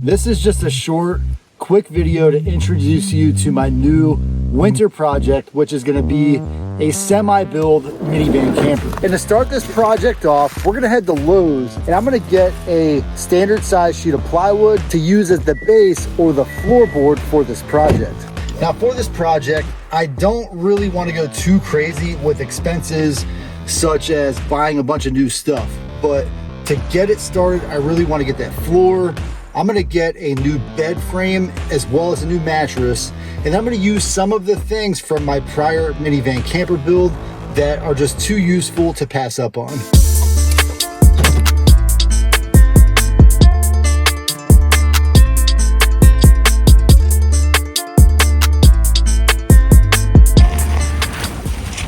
This is just a short, quick video to introduce you to my new winter project, which is gonna be a semi-build minivan camper. And to start this project off, we're gonna head to Lowe's and I'm gonna get a standard size sheet of plywood to use as the base or the floorboard for this project. Now for this project, I don't really wanna go too crazy with expenses such as buying a bunch of new stuff. But to get it started, I really wanna get that floor. I'm gonna get a new bed frame as well as a new mattress, and I'm gonna use some of the things from my prior minivan camper build that are just too useful to pass up on.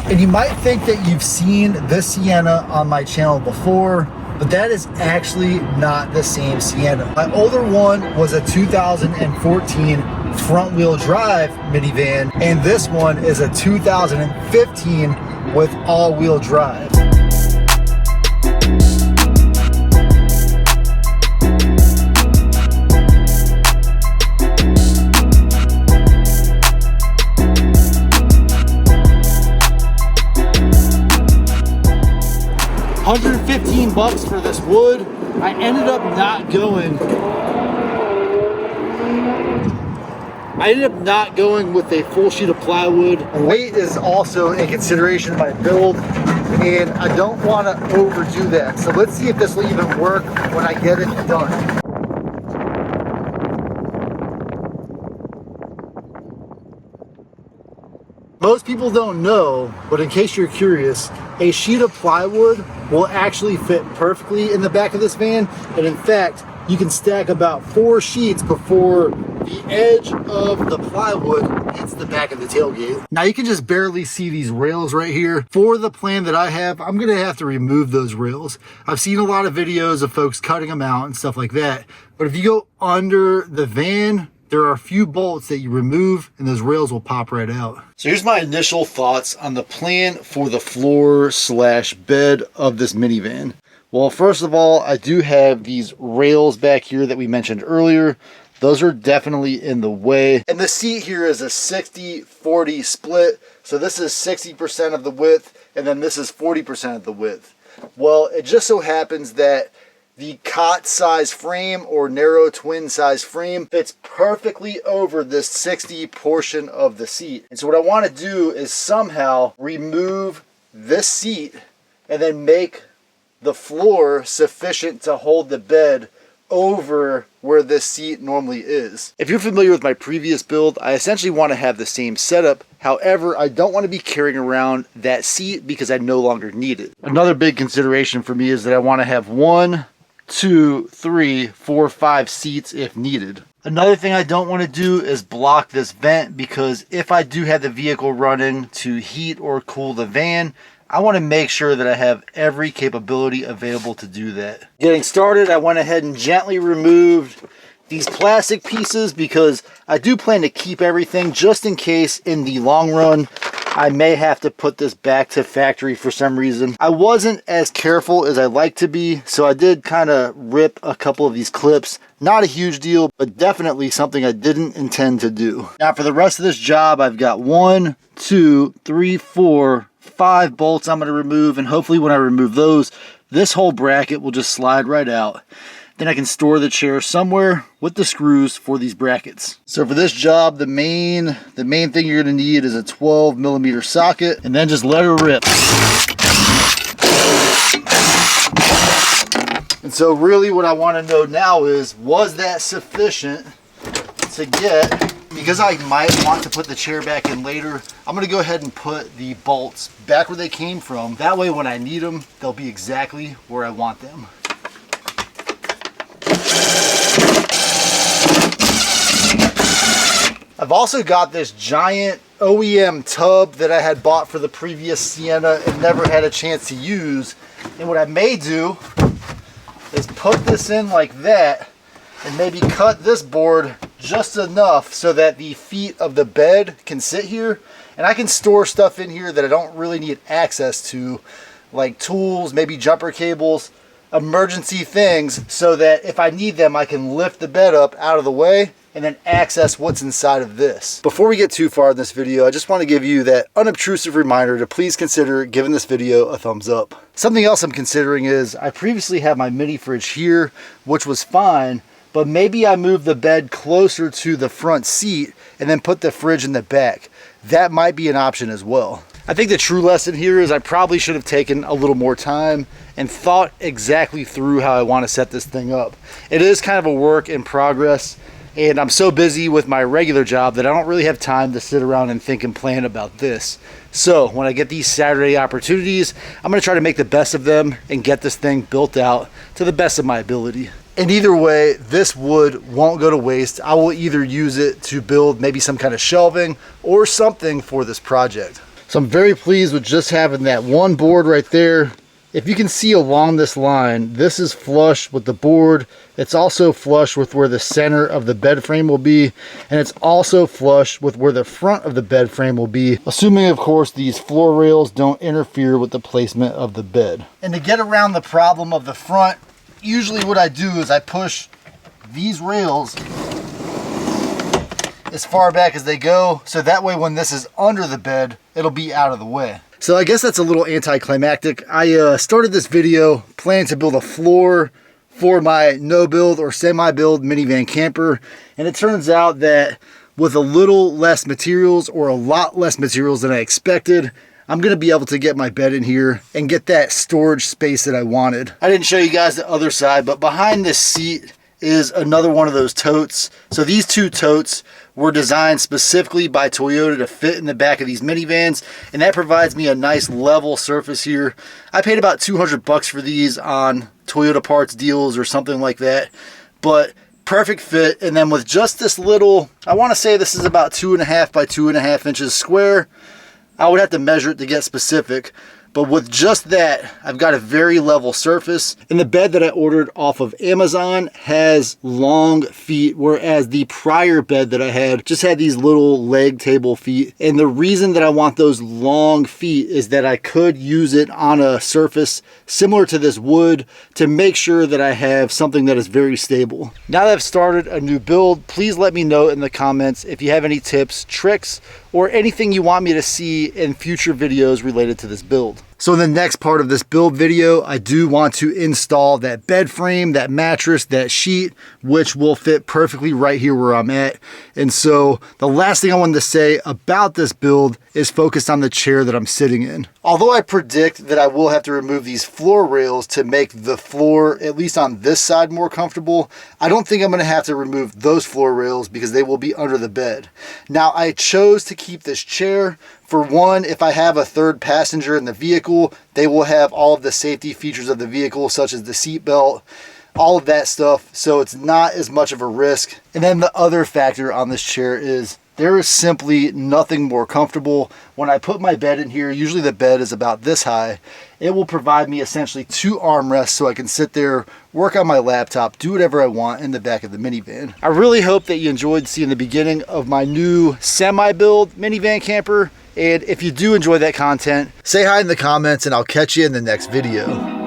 And you might think that you've seen this Sienna on my channel before, but that is actually not the same Sienna. My older one was a 2014 front wheel drive minivan, and this one is a 2015 with all wheel drive. $115 for this wood. I ended up not going with a full sheet of plywood. Weight is also a consideration in my build, and I don't want to overdo that. So let's see if this will even work when I get it done. Most people don't know, but in case you're curious, a sheet of plywood will actually fit perfectly in the back of this van. And in fact, you can stack about 4 sheets before the edge of the plywood hits the back of the tailgate. Now you can just barely see these rails right here. For the plan that I have, I'm gonna have to remove those rails. I've seen a lot of videos of folks cutting them out and stuff like that. But if you go under the van, there are a few bolts that you remove and those rails will pop right out. So here's my initial thoughts on the plan for the floor slash bed of this minivan. Well, first of all, I do have these rails back here that we mentioned earlier. Those are definitely in the way. And the seat here is a 60-40 split. So this is 60% of the width and then this is 40% of the width. Well, it just so happens that the cot size frame or narrow twin size frame fits perfectly over this 60 portion of the seat. And so what I want to do is somehow remove this seat and then make the floor sufficient to hold the bed over where this seat normally is. If you're familiar with my previous build, I essentially want to have the same setup. However, I don't want to be carrying around that seat because I no longer need it. Another big consideration for me is that I want to have 1, 2, 3, 4, 5 seats if needed. Another thing I don't want to do is block this vent, because if I do have the vehicle running to heat or cool the van, I want to make sure that I have every capability available to do that. Getting started, I went ahead and gently removed these plastic pieces because I do plan to keep everything just in case in the long run I may have to put this back to factory for some reason. I wasn't as careful as I like to be, so I did kind of rip a couple of these clips. Not a huge deal, but definitely something I didn't intend to do. Now for the rest of this job, I've got 1, 2, 3, 4, 5 bolts I'm going to remove, and hopefully when I remove those, this whole bracket will just slide right out. Then I can store the chair somewhere with the screws for these brackets. So for this job, the main thing you're gonna need is a 12mm socket, and then just let her rip. And so really what I wanna know now is, was that sufficient to get, because I might want to put the chair back in later, I'm gonna go ahead and put the bolts back where they came from. That way when I need them, they'll be exactly where I want them. I've also got this giant OEM tub that I had bought for the previous Sienna and never had a chance to use. And what I may do is put this in like that and maybe cut this board just enough so that the feet of the bed can sit here. And I can store stuff in here that I don't really need access to, like tools, maybe jumper cables. emergency things so that if I need them, I can lift the bed up out of the way and then access what's inside of this. Before we get too far in this video, I just want to give you that unobtrusive reminder to please consider giving this video a thumbs up. Something else I'm considering is I previously had my mini fridge here, which was fine, but maybe I move the bed closer to the front seat and then put the fridge in the back. That might be an option as well. I think the true lesson here is I probably should have taken a little more time and thought exactly through how I want to set this thing up. It is kind of a work in progress, and I'm so busy with my regular job that I don't really have time to sit around and think and plan about this. So when I get these Saturday opportunities, I'm going to try to make the best of them and get this thing built out to the best of my ability. And either way, this wood won't go to waste. I will either use it to build maybe some kind of shelving or something for this project. So I'm very pleased with just having that one board right there. If you can see along this line, this is flush with the board. It's also flush with where the center of the bed frame will be, and it's also flush with where the front of the bed frame will be, assuming of course these floor rails don't interfere with the placement of the bed. And to get around the problem of the front, usually what I do is I push these rails as far back as they go, so that way when this is under the bed, it'll be out of the way. So I guess that's a little anticlimactic. I started this video planning to build a floor for my no-build or semi-build minivan camper, and it turns out that with a little less materials or a lot less materials than I expected, I'm gonna be able to get my bed in here and get that storage space that I wanted. I didn't show you guys the other side, but behind this seat is another one of those totes. So these two totes were designed specifically by Toyota to fit in the back of these minivans, and that provides me a nice level surface here. I paid about 200 bucks for these on Toyota parts deals or something like that, but perfect fit. And then with just this little, I want to say this is about 2.5 by 2.5 inches square. I would have to measure it to get specific, but with just that, I've got a very level surface. And the bed that I ordered off of Amazon has long feet, whereas the prior bed that I had just had these little leg table feet. And the reason that I want those long feet is that I could use it on a surface similar to this wood to make sure that I have something that is very stable. Now that I've started a new build, please let me know in the comments if you have any tips, tricks, or anything you want me to see in future videos related to this build. So in the next part of this build video, I do want to install that bed frame, that mattress, that sheet, which will fit perfectly right here where I'm at. And so the last thing I wanted to say about this build is focused on the chair that I'm sitting in. Although I predict that I will have to remove these floor rails to make the floor, at least on this side, more comfortable, I don't think I'm gonna have to remove those floor rails because they will be under the bed. Now, I chose to keep this chair. For one, if I have a third passenger in the vehicle, they will have all of the safety features of the vehicle, such as the seat belt, all of that stuff, so it's not as much of a risk. And then the other factor on this chair is there is simply nothing more comfortable. When I put my bed in here, usually the bed is about this high, it will provide me essentially 2 armrests so I can sit there, work on my laptop, do whatever I want in the back of the minivan. I really hope that you enjoyed seeing the beginning of my new semi-build minivan camper. And if you do enjoy that content, say hi in the comments and I'll catch you in the next video.